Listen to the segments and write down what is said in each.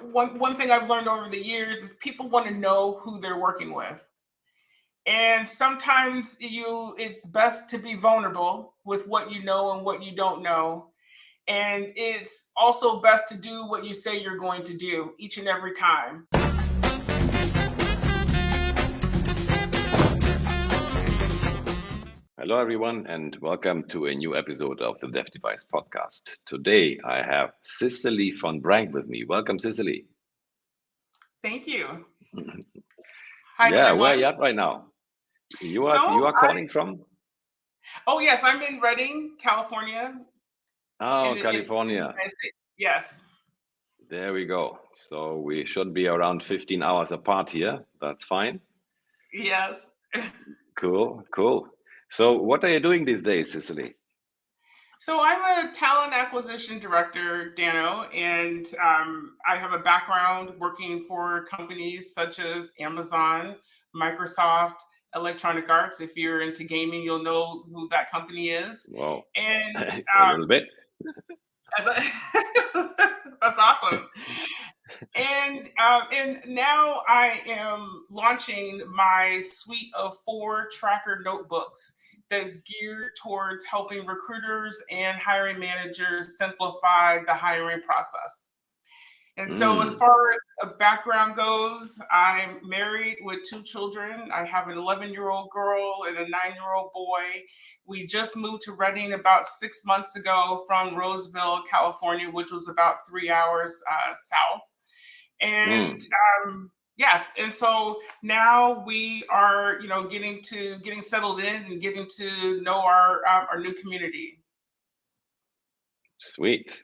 one thing I've learned over the years is people want to know who they're working with. And sometimes it's best to be vulnerable with what you know and what you don't know. And it's also best to do what you say you're going to do each and every time. Hello, everyone, and welcome to a new episode of the Dev Device podcast. Today, I have Cicele von Brenk with me. Welcome, Cicele. Thank you. Hi, Yeah, where are everyone. you at right now? You are So, you are calling from? oh yes, I'm in Redding, California, Oh, in the California. United States. Yes. There we go. So we should be around 15 hours apart here. That's fine. Yes. Cool, cool. So what are you doing these days, Cicele? So I'm a talent acquisition director, Dano, and I have a background working for companies such as Amazon, Microsoft, Electronic Arts. If you're into gaming, you'll know who that company is. Well, And a little bit. that's awesome. And now I am launching my suite of 4 tracker notebooks that's geared towards helping recruiters and hiring managers simplify the hiring process. And so, as Mm, far as a background goes, I'm married with 2 children. I have an 11-year-old girl and a 9-year-old boy. We just moved to Redding about 6 months ago from Roseville, California, which was about 3 hours south. And mm. yes, and so now we are, getting settled in and getting to know our new community. Sweet.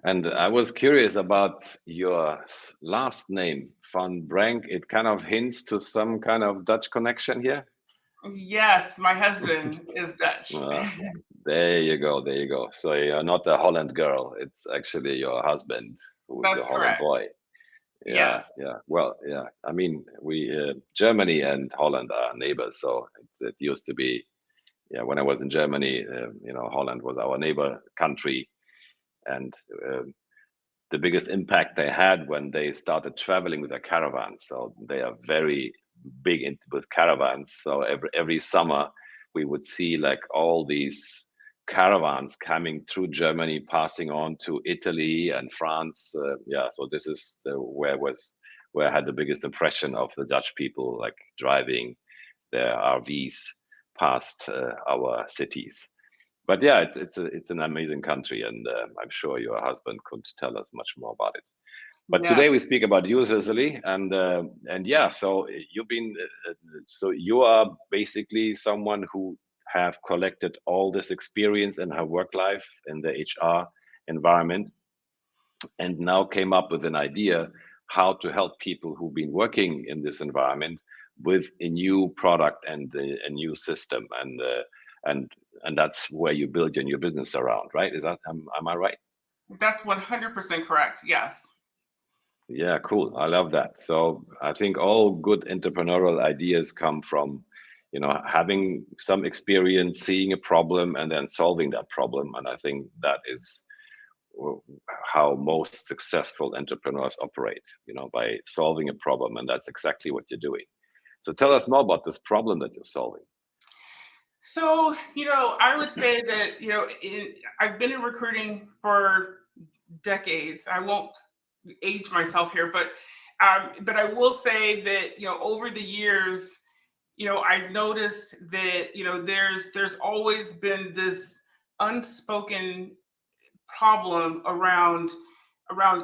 And I was curious about your last name, Van Brenk. It kind of hints to some kind of Dutch connection here. Yes, my husband is Dutch. Uh, there you go, there you go. So you're not a Holland girl. It's actually your husband who is a That's Holland correct. boy. Yeah, Yes. yeah. Well, yeah. I mean, we Germany and Holland are neighbors, so it used to be. Yeah, when I was in Germany, Holland was our neighbor country, and the biggest impact they had when they started traveling with a caravan. So they are very big into with caravans. So every summer we would see like all these caravans coming through Germany, passing on to Italy and France. Yeah, so this is where I had the biggest impression of the Dutch people, like driving their RVs past our cities. But yeah, it's an amazing country, and I'm sure your husband could tell us much more about it. But today Yes. we speak about you, Cecily, and yeah, so you've been so you are basically someone who have collected all this experience in her work life in the HR environment, and now came up with an idea how to help people who've been working in this environment with a new product and a new system, and and that's where you build your new business around, right? Is that am I right? That's 100% correct. Yes. Yeah, cool. I love that. So I think all good entrepreneurial ideas come from, having some experience, seeing a problem, and then solving that problem. And I think that is how most successful entrepreneurs operate, by solving a problem. And that's exactly what you're doing. So tell us more about this problem that you're solving. So, I would say that, I've been in recruiting for decades. I won't age myself here, but I will say that, over the years, I've noticed that, there's always been this unspoken problem around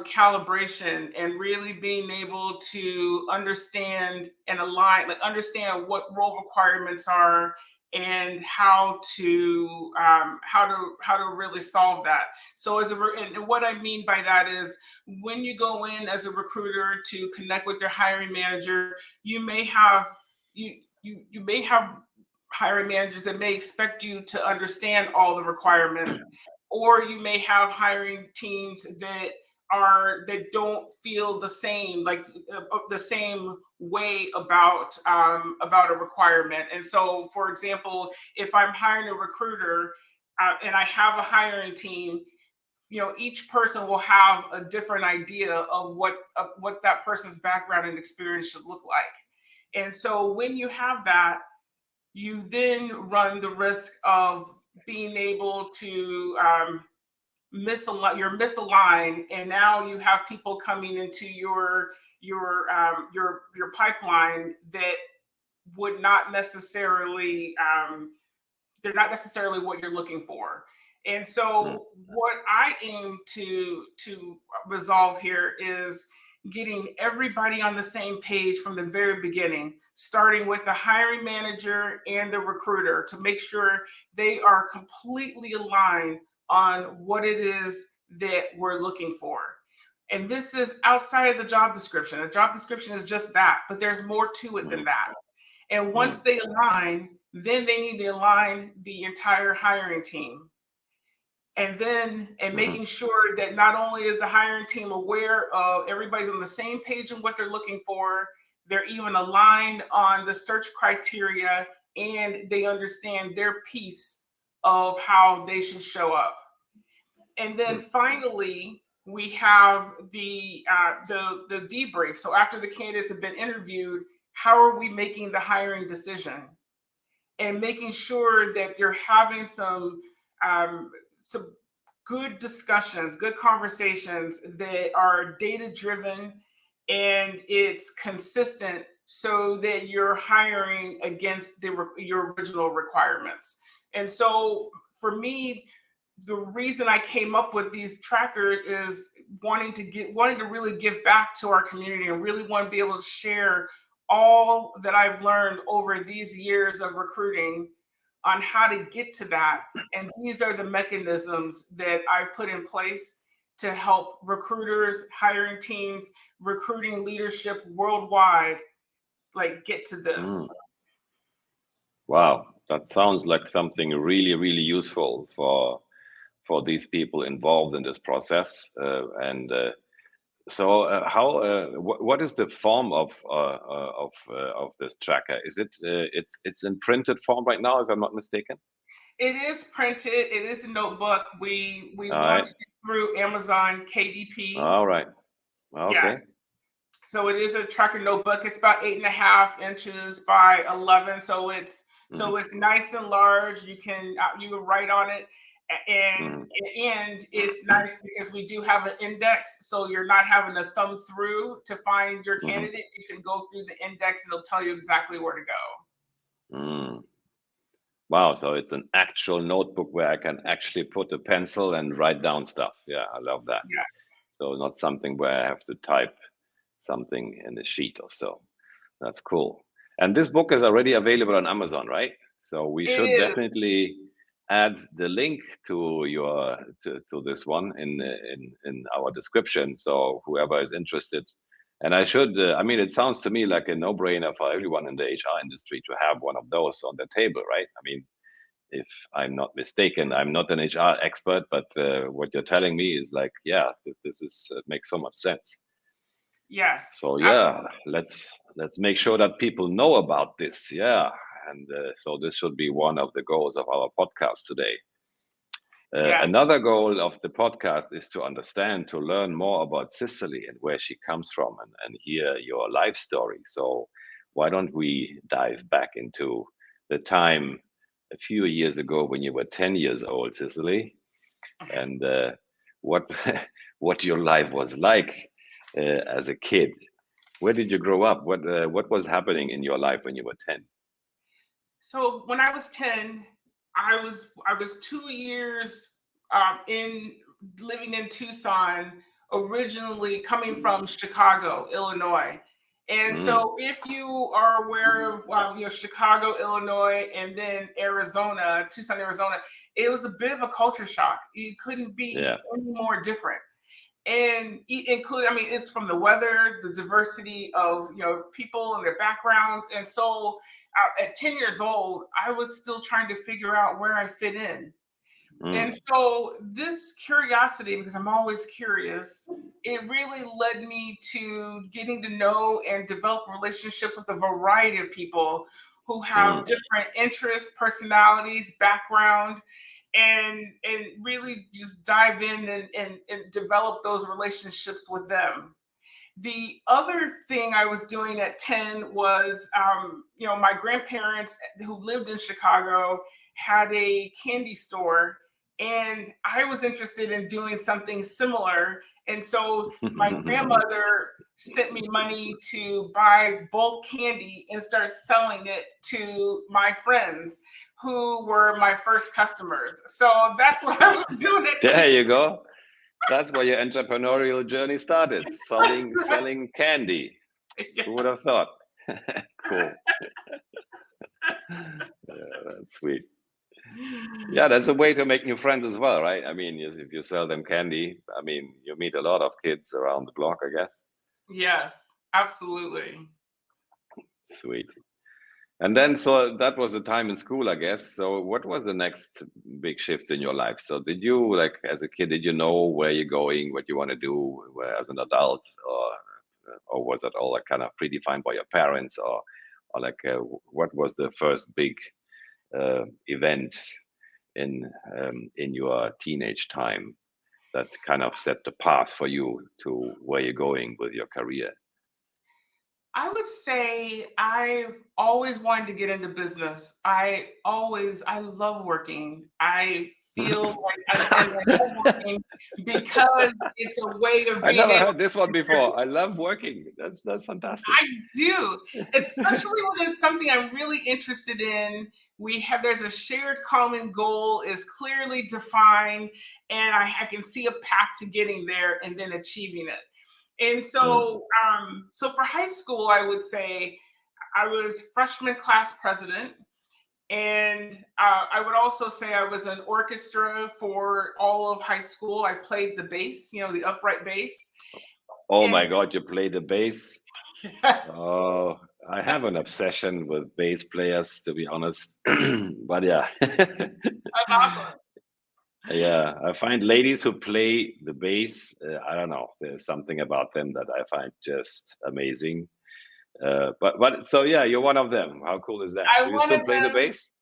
calibration and really being able to understand and align, like understand what role requirements are and how to really solve that. So and what I mean by that is when you go in as a recruiter to connect with your hiring manager, you may have hiring managers that may expect you to understand all the requirements, or you may have hiring teams that don't feel the same, like the same way about a requirement. And so, for example, if I'm hiring a recruiter and I have a hiring team, each person will have a different idea of what that person's background and experience should look like. And so when you have that, you then run the risk of being able to you're misaligned, and now you have people coming into your pipeline that would not necessarily they're not necessarily what you're looking for. And Mm, so what I aim to resolve here is getting everybody on the same page from the very beginning, starting with the hiring manager and the recruiter, to make sure they are completely aligned on what it is that we're looking for. And this is outside of the job description. A job description is just that, but there's more to it than mm, that. And once mm, they align, then they need to align the entire hiring team. And mhm, making sure that not only is the hiring team aware of everybody's on the same page and what they're looking for, they're even aligned on the search criteria, and they understand their piece of how they should show up. And then mm, finally, we have the debrief. So after the candidates have been interviewed, how are we making the hiring decision? And making sure that you're having some good discussions, good conversations that are data driven and it's consistent, so that you're hiring against your original requirements. And so for me, the reason I came up with these trackers is wanting to really give back to our community, and really want to be able to share all that I've learned over these years of recruiting on how to get to that. And these are the mechanisms that I've put in place to help recruiters, hiring teams, recruiting leadership worldwide, like, get to this. mm. Wow, that sounds like something really, really useful for these people involved in this process. And so, how what is the form of this tracker? Is it it's in printed form right now, if I'm not mistaken? It is printed. It is a notebook. We All right, launched it through Amazon KDP. all right, Yes. okay. So it is a tracker notebook. It's about 8.5 inches by 11. Hmm. So it's nice and large. You can write on it, and Hmm. and it's nice because we do have an index. So you're not having to thumb through to find your Hmm. candidate. You can go through the index, and it'll tell you exactly where to go. Mm. Wow, so it's an actual notebook where I can actually put a pencil and write down stuff. Yeah, I love that. Yes, So not something where I have to type something in a sheet or so. That's cool. And this book is already available on Amazon, right? So we it should is. definitely add the link to to this one in our description. So whoever is interested, and I should, I mean, it sounds to me like a no-brainer for everyone in the HR industry to have one of those on the table, right? I mean, if I'm not mistaken, I'm not an HR expert, but what you're telling me is like, yeah, this is makes so much sense. Yes, So yeah, absolutely. let's make sure that people know about this. Yeah, and so this should be one of the goals of our podcast today. Yes. Another goal of the podcast is to understand, to learn more about Cicele and where she comes from, and hear your life story. So why don't we dive back into the time a few years ago when you were 10 years old, Cicele, Okay. and what what your life was like as a kid. Where did you grow up? What was happening in your life when you were 10? So when I was 10, I was 2 years in living in Tucson, originally coming from Chicago, Illinois. And Mm, so if you are aware of Chicago, Illinois, and then Arizona, Tucson, Arizona, it was a bit of a culture shock. It couldn't yeah. be any more different. And include, I mean, it's from the weather, the diversity of people and their backgrounds. And so at 10 years old, I was still trying to figure out where I fit in. Mm, And so this curiosity, because I'm always curious, it really led me to getting to know and develop relationships with a variety of people who have mm, different interests, personalities, background. and really just dive in and develop those relationships with them. The other thing I was doing at 10 was, my grandparents who lived in Chicago had a candy store, and I was interested in doing something similar. And so my grandmother sent me money to buy bulk candy and start selling it to my friends who were my first customers. So that's what I was doing at There age. you go. That's where your entrepreneurial journey started, That's right. selling candy. Who would have Yes. thought? Cool. Yeah, that's sweet. Yeah, that's a way to make new friends as well, right? I mean, if you sell them candy, I mean, you meet a lot of kids around the block, I guess. Yes, absolutely. Sweet. And then, so that was the time in school, I guess. So, what was the next big shift in your life? So, did you, like, as a kid, did you know where you're going, what you want to do as an adult, or was it all like kind of predefined by your parents, or like, what was the first big event in your teenage time that kind of set the path for you to where you're going with your career? I would say I've always wanted to get into business. I love working. I feel like I love working because it's a way of I being never able heard this one to. before. I love working. That's fantastic. I do, especially when it's something I'm really interested in. There's a shared common goal is clearly defined, and I can see a path to getting there and then achieving it. And Mm. so for high school, I would say I was freshman class president, and I would also say I was an orchestra for all of high school. I played the bass, the upright bass, Oh and my God, you play the bass? yes, Oh, I have an obsession with bass players, to be honest. But yeah. that's awesome. Yeah, I find ladies who play the bass, I don't know, there's something about them that I find just amazing. But so yeah, you're one of them. How cool is that? I Do you wanted still play the to. bass?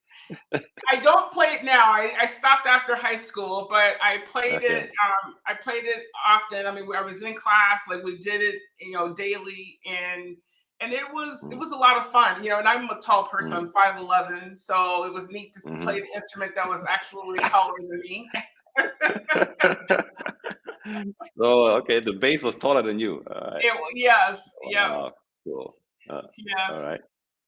I don't play it now. I stopped after high school, but I played it. Okay. I played it often. I mean, I was in class, like we did it, daily, and it was a lot of fun, And I'm a tall person. Mm, I'm 5'11", so it was neat to play mhm. the instrument that was actually taller than me. So okay, the bass was taller than you. All right. Yes, yep, Wow, cool. Uh, all yes. right.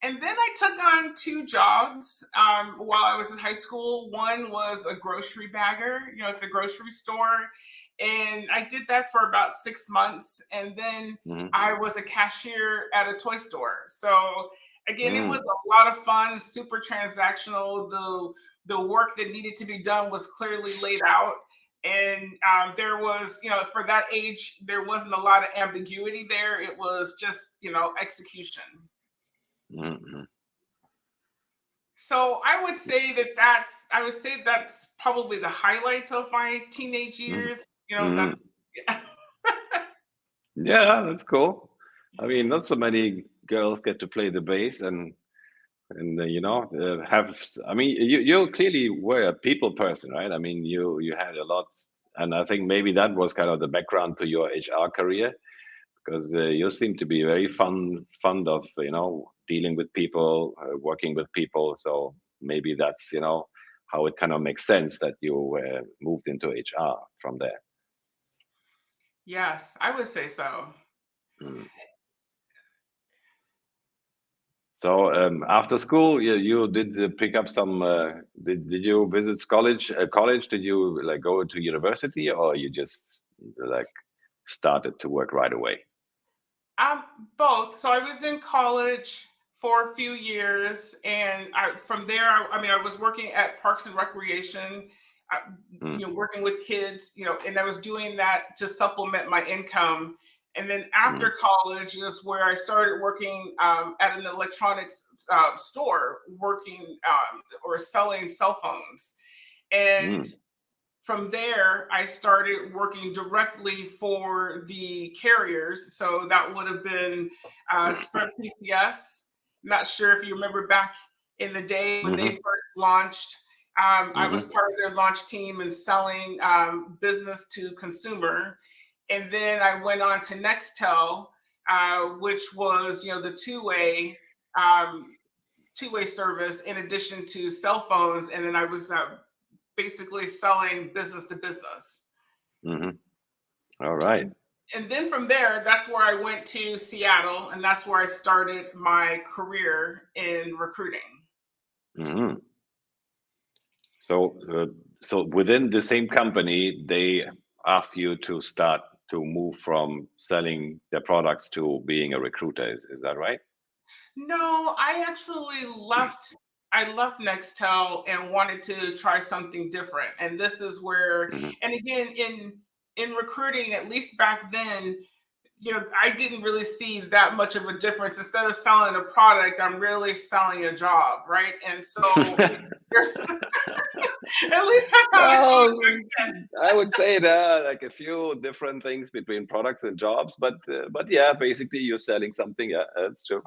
And then I took on two jobs while I was in high school. One was a grocery bagger, at the grocery store. And I did that for about 6 months. And then Mhm. I was a cashier at a toy store. So again, it was Mm, a lot of fun, super transactional. The work that needed to be done was clearly laid out. And there was, for that age, there wasn't a lot of ambiguity there. It was just, execution. mhm, So I would say that's probably the highlight of my teenage mhm, years. That mhm. Yeah, that's cool. I mean, not so many girls get to play the bass and I mean, you clearly were a people person, right? I mean, you had a lot, and I think maybe that was kind of the background to your HR career because you seem to be very fond of dealing with people, working with people. So maybe that's how it kind of makes sense that you moved into HR from there. yes, I would say so. Mm. So after school, you did pick up some. Did you visit college? College? Did you like go to university, or you just like started to work right away? Um, Both. So I was in college for a few years, and from there, I mean, I was working at Parks and Recreation, uh, Mm, working with kids, and I was doing that to supplement my income. And then mm, after college is where I started working at an electronics store, working or selling cell phones. And mm, from there, I started working directly for the carriers. So that would have been Spread PCS. Not sure if you remember back in the day when they hmm first launched. I was Mm-hmm. part of their launch team and selling business to consumer. And then I went on to Nextel, which was, the um, two-way service in addition to cell phones. And then I was basically selling business to business. Mm-hmm. All right. And then from there, that's where I went to Seattle, and that's where I started my career in recruiting. Mm-hmm. So, so within the same company, they ask you to start to move from selling their products to being a recruiter. Is that right? No, I actually left. I left Nextel and wanted to try something different. And this is where, Mm-hmm. and again, in recruiting, at least back then, I didn't really see that much of a difference. Instead of selling a product, I'm really selling a job, right? And so there's at least that's how I saw it Well, back then. I would say there are like a few different things between products and jobs, but yeah, basically you're selling something. Yeah, that's true.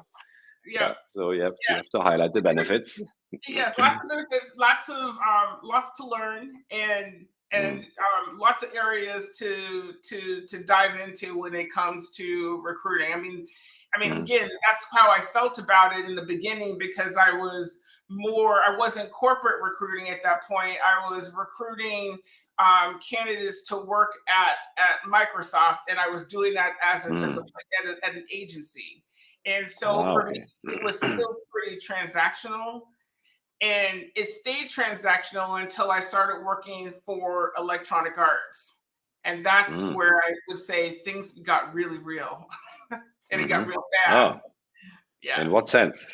Yeah, Yeah, so you yes. have to highlight the benefits. Yes, lots of benefits, lots to learn, and Mm, lots of areas to dive into when it comes to recruiting. I mean, mm, again, that's how I felt about it in the beginning because I wasn't corporate recruiting at that point. I was recruiting candidates to work at Microsoft, and I was doing that mm. at an agency. And so Ah, for me, okay. it was still pretty transactional, and it stayed transactional until I started working for Electronic Arts. And that's Mm, where I would say things got really real and it got mm-hmm. real Oh, fast. in what Yes. sense?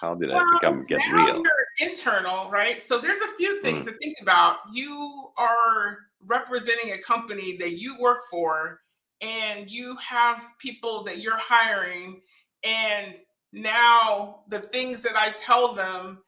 How did Well, it get now real? you're internal, right? So there's a few things Mm, to think about. You are representing a company that you work for, and you have people that you're hiring. And now the things that I tell them,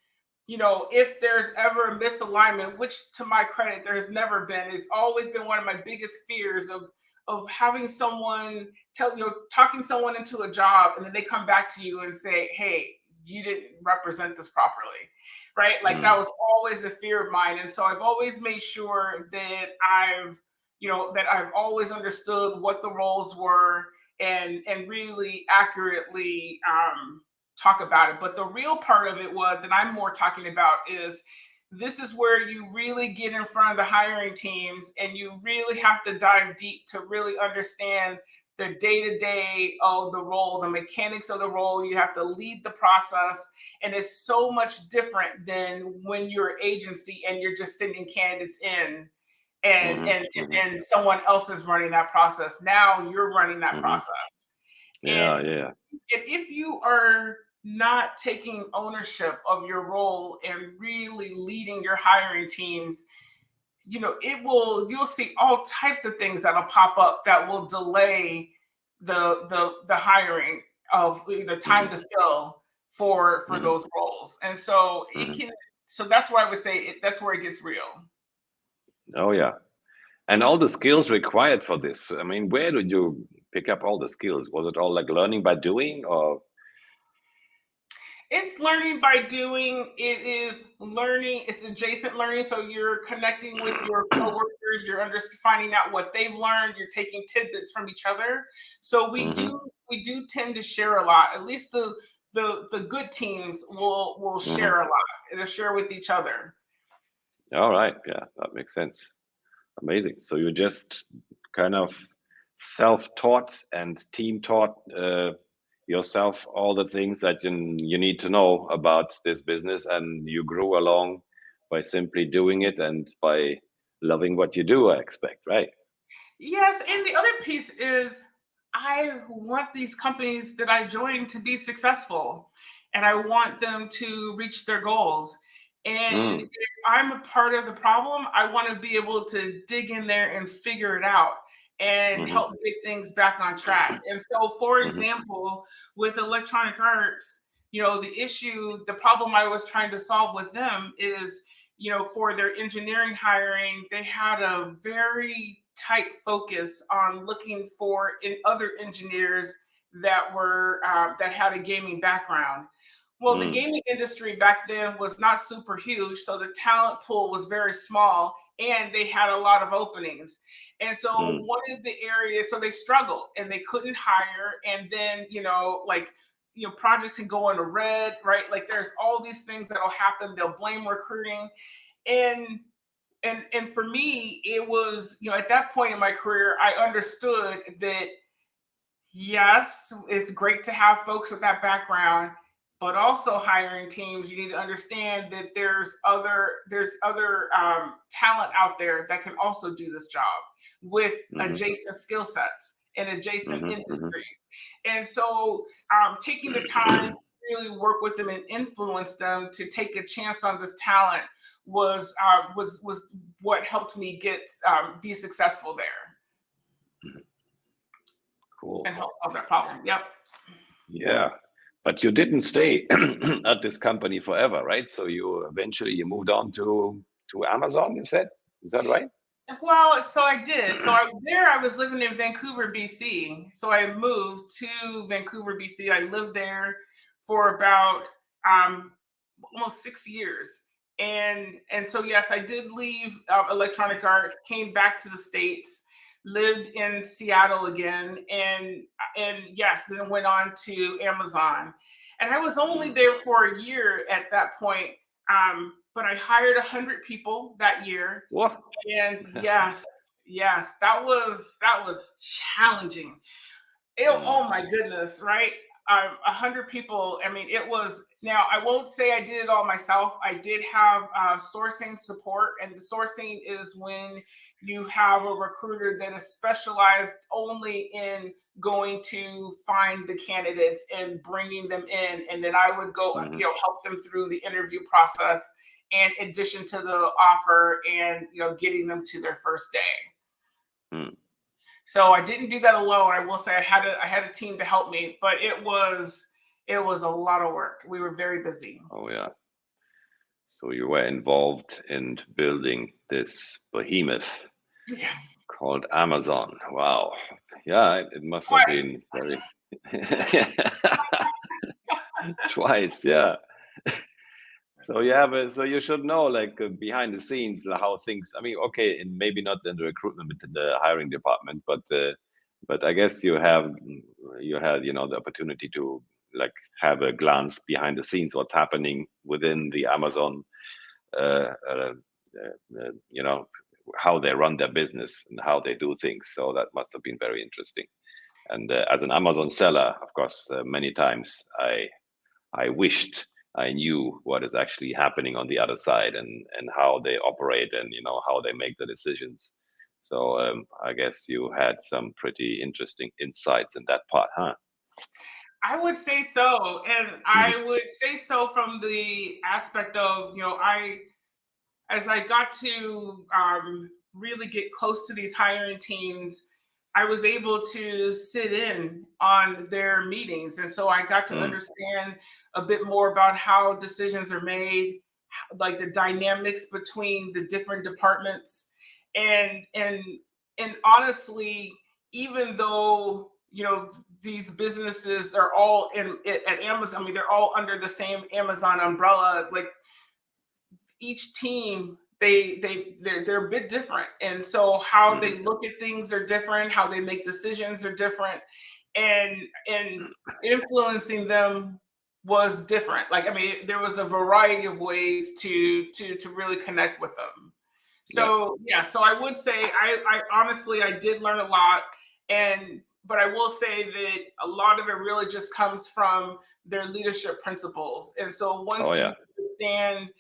if there's ever a misalignment, which to my credit, there has never been, it's always been one of my biggest fears of having someone talking someone into a job and then they come back to you and say, hey, you didn't represent this properly, right? Like that mm, was always a fear of mine. And so I've always made sure that I've always understood what the roles were and really accurately talk about it. But the real part of it was that I'm more talking about is this is where you really get in front of the hiring teams and you really have to dive deep to really understand the day-to-day of the role, the mechanics of the role. You have to lead the process, and it's so much different than when you're agency and you're just sending candidates in and mm-hmm, and mm-hmm, and someone else is running that process. Now you're running that mm-hmm. process. Yeah, And yeah. if you are not taking ownership of your role and really leading your hiring teams, you'll see all types of things that'll pop up that will delay the hiring of the time Mm-hmm, to fill for mm-hmm, those roles. And so mm-hmm. that's why I would say that's where it gets real. Oh, yeah. And all the skills required for this. I mean, where did you pick up all the skills? Was it all like learning by doing, or? It's learning by doing. It is learning. It's adjacent learning. So you're connecting with your coworkers. You're finding out what they've learned. You're taking tidbits from each other. So we Mm-hmm, do we do tend to share a lot. At least the good teams will mm-hmm. share a lot. They'll share with each other. All right. Yeah, that makes sense. Amazing. So you just kind of self-taught and team-taught yourself all the things that you need to know about this business, and you grew along by simply doing it and by loving what you do, I expect, right? Yes, and the other piece is I want these companies that I join to be successful and I want them to reach their goals. And Mm, if I'm a part of the problem, I want to be able to dig in there and figure it out and mm-hmm, help get things back on track. And so, for mm-hmm, example, with Electronic Arts, the problem I was trying to solve with them is, for their engineering hiring, they had a very tight focus on looking for other engineers that had a gaming background. Well, the Mm, gaming industry back then was not super huge, so the talent pool was very small, and they had a lot of openings. And so mm, one of the areas, so they struggled and they couldn't hire. And then, projects can go into red, right? Like there's all these things that'll happen. They'll blame recruiting. And and for me, it was, at that point in my career, I understood that yes, it's great to have folks with that background, but also hiring teams, you need to understand that there's other talent out there that can also do this job with mhm, adjacent skill sets and adjacent mhm, mhm. industries. And so, taking the time to really work with them and influence them to take a chance on this talent was what helped me get be successful there Cool. and help solve that problem. Yep. Yeah. But you didn't stay at this company forever, right? So you eventually you moved on to Amazon, you said? Is that right? Well, so I did. So I was living in Vancouver, BC. So I moved to Vancouver, BC. I lived there for about um, almost 6 years. And so yes, I did leave Electronic Arts, came back to the States, lived in Seattle again, and yes, then went on to Amazon. And I was only Mm. there for a year at that point. But I hired 100 people that year, What? and yes, yes, that was challenging. Mm, Oh my goodness, right? 100 people. I mean, it was. Now, I won't say I did it all myself. I did have sourcing support, and the sourcing is when you have a recruiter that is specialized only in going to find the candidates and bringing them in, and then I would go, mhm, help them through the interview process, in addition to the offer, and getting them to their first day. mm. So I didn't do that alone. I will say I had a team to help me, but it was a lot of work. We were very busy. Oh yeah. So you were involved in building this behemoth Yes. called Amazon. Wow. Yeah, it must have been Twice. very twice, yeah. So yeah, but so you should know like behind the scenes how things. I mean, okay, and maybe not in the recruitment, but in the hiring department, but I guess you had the opportunity to like have a glance behind the scenes what's happening within the Amazon, uh, uh, how they run their business and how they do things. So that must have been very interesting. And as an Amazon seller, of course, many times I wished I knew what is actually happening on the other side and how they operate and how they make the decisions. So I guess you had some pretty interesting insights in that part, huh? I would say so. And I would say so from the aspect of, as I got to really get close to these hiring teams, I was able to sit in on their meetings. And so I got to Mm, understand a bit more about how decisions are made, like the dynamics between the different departments. And honestly, even though, these businesses are all at Amazon, I mean, they're all under the same Amazon umbrella, like each team they're a bit different, and so how mhm, they look at things are different, how they make decisions are different, and influencing them was different. Like, I mean, there was a variety of ways to really connect with them. yeah. So yeah, so I would say I honestly I did learn a lot, and but I will say that a lot of it really just comes from their leadership principles. And so Oh once you yeah. understand,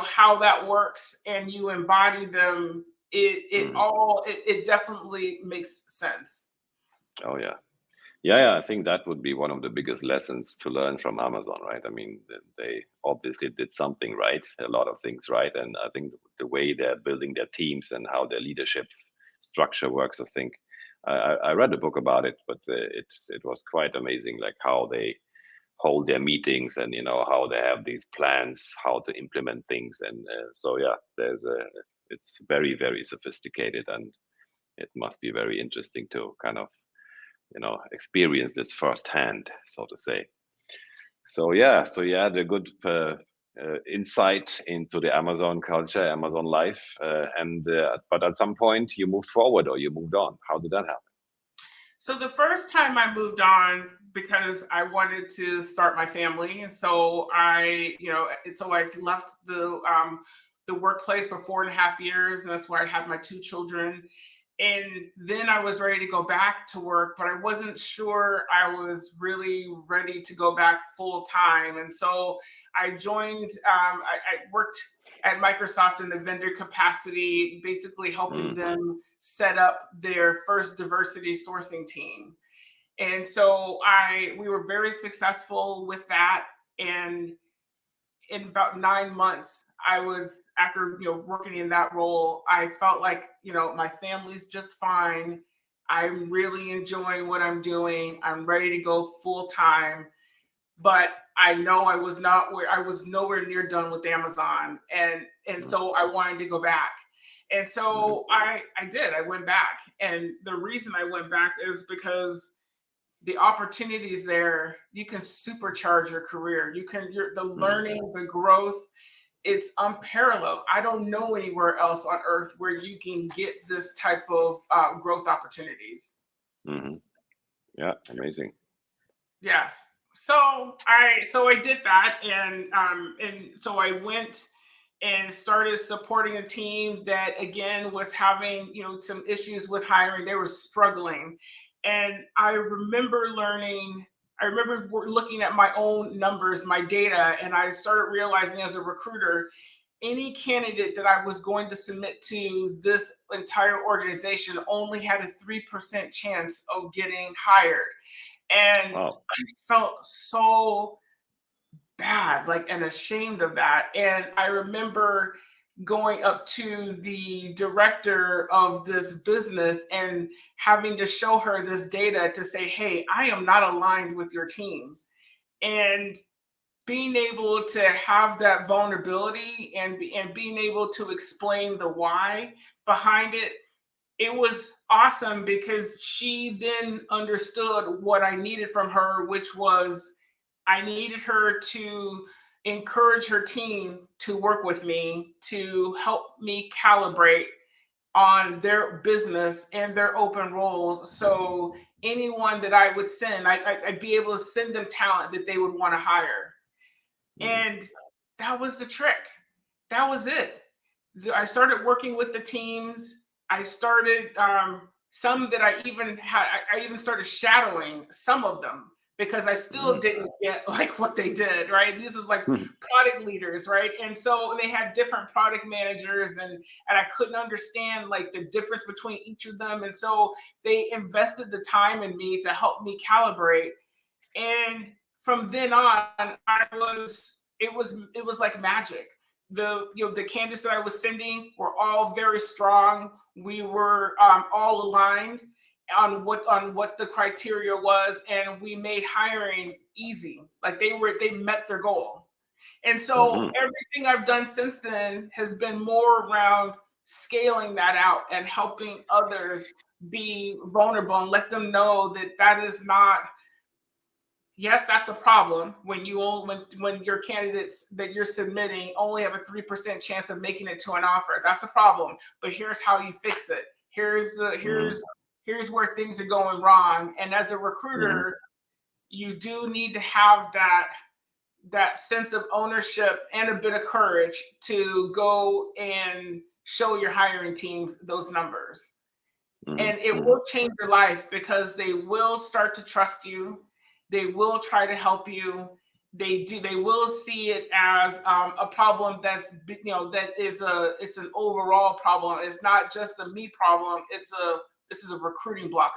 how that works and you embody them, Mhm. it definitely makes sense. Oh yeah. Yeah, I think that would be one of the biggest lessons to learn from Amazon, right? I mean, they obviously did something right, a lot of things right, and I think the way they're building their teams and how their leadership structure works, I think I read a book about it, but it was quite amazing, like how they hold their meetings and how they have these plans, how to implement things, and so yeah, it's very very sophisticated, and it must be very interesting to kind of experience this firsthand, so to say. So yeah, so you had a good insight into the Amazon culture, Amazon life, and but at some point you moved forward or you moved on. How did that happen? So the first time I moved on because I wanted to start my family, and so I left the workplace for 4.5 years, and that's where I had my two children. And then I was ready to go back to work, but I wasn't sure I was really ready to go back full time. And so I joined. I worked at Microsoft in the vendor capacity, basically helping Mm, them set up their first diversity sourcing team. And so we were very successful with that. And in about 9 months, I was after working in that role, I felt like my family's just fine. I'm really enjoying what I'm doing. I'm ready to go full time, but I know I was nowhere near done with Amazon, and mm, so I wanted to go back. And mm, so I did. I went back. And the reason I went back is because the opportunities there, you can supercharge your career. The mm, learning, the growth, it's unparalleled. I don't know anywhere else on earth where you can get this type of growth opportunities. mm. Yeah, amazing. Yes. So I did that, and so I went and started supporting a team that again was having some issues with hiring. They were struggling, and I remember looking at my own numbers, my data, and I started realizing as a recruiter, any candidate that I was going to submit to this entire organization only had a 3% chance of getting hired. And Wow. I felt so bad, like, and ashamed of that. And I remember going up to the director of this business and having to show her this data to say, hey, I am not aligned with your team. And being able to have that vulnerability and being able to explain the why behind it, it was awesome because she then understood what I needed from her, which was I needed her to encourage her team to work with me to help me calibrate on their business and their open roles. So anyone that I would send, I'd be able to send them talent that they would want to hire. Mm, And that was the trick. That was it. I started working with the teams. I started some that I even started shadowing some of them because I still mm, didn't get like what they did, right? These was like mm, product leaders, right? And so they had different product managers, and I couldn't understand like the difference between each of them. And so they invested the time in me to help me calibrate. And from then on, it was like magic. The candidates that I was sending were all very strong. We were all aligned on what the criteria was, and we made hiring easy. Like they met their goal. And so mhm, everything I've done since then has been more around scaling that out and helping others be vulnerable and let them know that that is not, yes, that's a problem when when your candidates that you're submitting only have a 3% chance of making it to an offer. That's a problem. But here's how you fix it. mhm, Here's where things are going wrong. And as a mhm, recruiter, you do need to have that sense of ownership and a bit of courage to go and show your hiring teams those numbers. mhm, And it mhm, will change your life because they will start to trust you. They will try to help you. They will see it as a problem that it's an overall problem. It's not just a me problem. This is a recruiting blocker.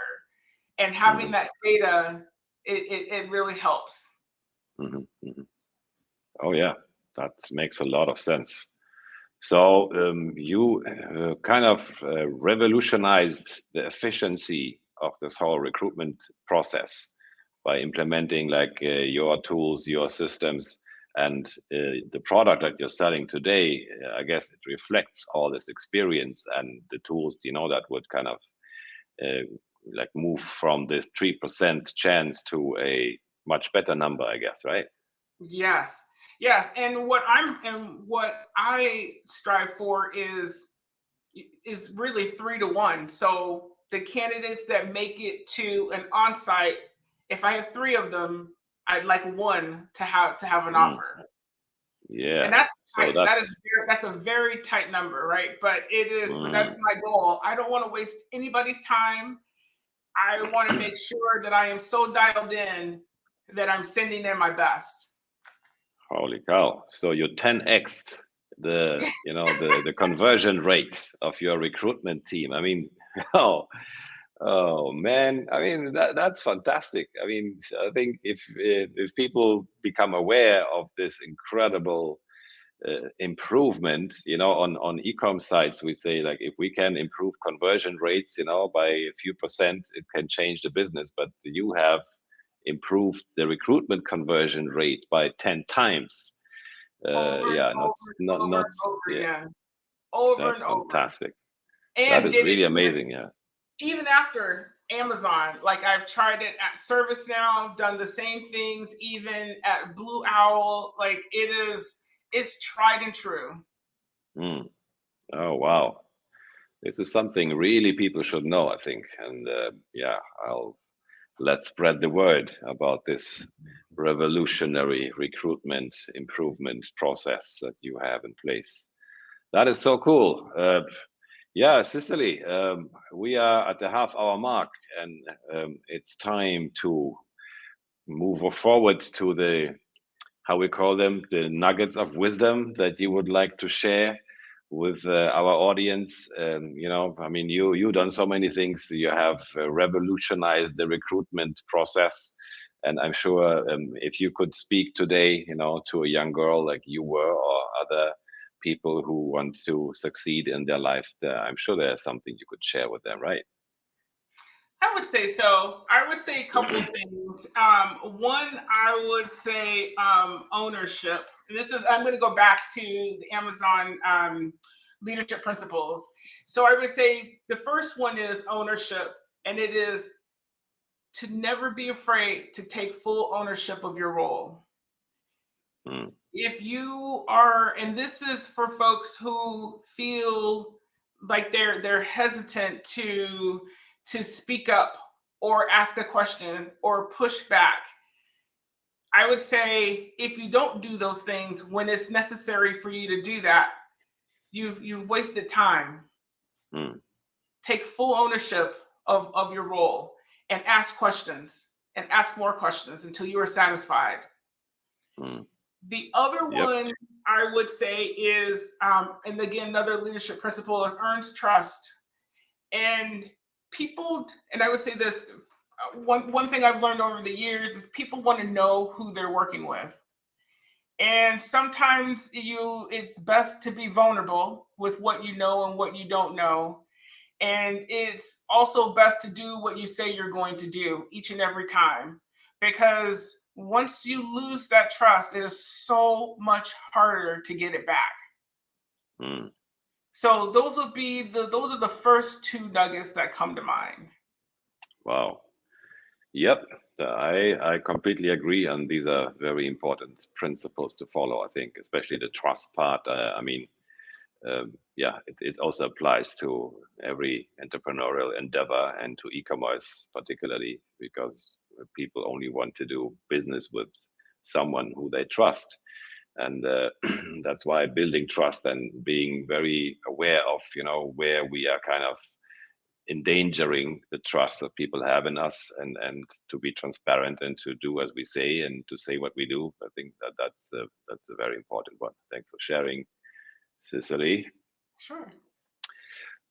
And having mhm, that data, it really helps. mhm, mhm. Oh yeah, that makes a lot of sense. So you kind of revolutionized the efficiency of this whole recruitment process by implementing like your tools, your systems, and the product that you're selling today. I guess it reflects all this experience and the tools, that would kind of uh, like move from this 3% chance to a much better number, I guess, right? Yes. Yes. And what I strive for is really 3 to 1. So the candidates that make it to an on-site, if I have three of them, I'd like one to have an Mm, offer. And yeah. that's So tight. that's That's a very tight number, right? But mm, that's my goal. I don't want to waste anybody's time. I want to make sure that I am so dialed in that I'm sending in my best. holy cow. So you 10x the the conversion rate of your recruitment team. I mean, oh, oh man, I mean that's fantastic. I mean, I think if people become aware of this incredible improvement, on e-com sites, we say like if we can improve conversion rates, by a few percent, it can change the business. But you have improved the recruitment conversion rate by 10 times. Over and Yeah, not over not and over not and over yeah, again. Over and that's over. fantastic. That And is did it really amazing. Yeah. even after Amazon. Like I've tried it at ServiceNow, done the same things, even at Blue Owl. Like it's tried and true. Mm. Oh wow, this is something really people should know, I think. And yeah, I'll let's spread the word about this revolutionary recruitment improvement process that you have in place. That is so cool. Yeah, Cicely, we are at the half hour mark, and it's time to move forward to the, how we call them, the nuggets of wisdom that you would like to share with our audience. I mean, you done so many things. You have revolutionized the recruitment process, and I'm sure if you could speak today, to a young girl like you were, or other people who want to succeed in their life, I'm sure there's something you could share with them, right? I would say so. I would say a couple things. One, I would say ownership. I'm going to go back to the Amazon leadership principles. So I would say the first one is ownership, and it is to never be afraid to take full ownership of your role. Mm, If you are, and this is for folks who feel like they're hesitant to speak up or ask a question or push back. I would say if you don't do those things when it's necessary for you to do that, you've wasted time. mm, Take full ownership of your role and ask questions and ask more questions until you are satisfied. mm. The other Yep. one I would say is, and again, another leadership principle is earns trust. And people, and I would say this, one thing I've learned over the years is people want to know who they're working with. And sometimes it's best to be vulnerable with what you know and what you don't know. And it's also best to do what you say you're going to do each and every time. Because once you lose that trust, it is so much harder to get it back. Mm. So those are the first two nuggets that come to mind. Wow. Yep, I completely agree, and these are very important principles to follow. I think, especially the trust part. I mean, yeah, it also applies to every entrepreneurial endeavor and to e-commerce particularly, because people only want to do business with someone who they trust, and that's why building trust and being very aware of, where we are kind of endangering the trust that people have in us, and to be transparent and to do as we say and to say what we do. I think that's a very important one. Thanks for sharing, Cicely. Sure.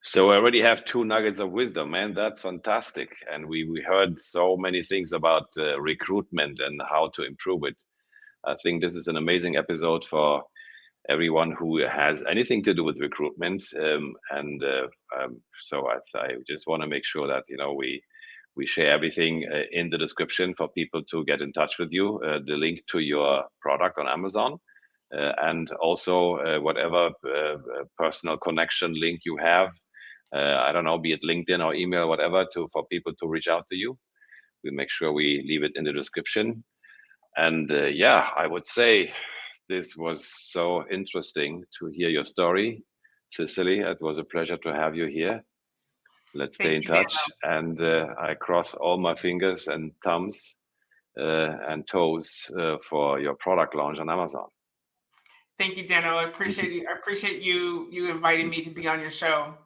So I already have two nuggets of wisdom, man. That's fantastic. And we heard so many things about recruitment and how to improve it. I think this is an amazing episode for everyone who has anything to do with recruitment. So I just want to make sure that we share everything in the description for people to get in touch with you. The link to your product on Amazon, and also whatever personal connection link you have. I don't know, be it LinkedIn or email, whatever, to for people to reach out to you. We make sure we leave it in the description. And yeah, I would say this was so interesting to hear your story, Cicele. It was a pleasure to have you here. Let's stay Thank in you, Dan. touch. And I cross all my fingers and thumbs and toes for your product launch on Amazon. Thank you, Dano. I appreciate you. I appreciate you inviting me to be on your show.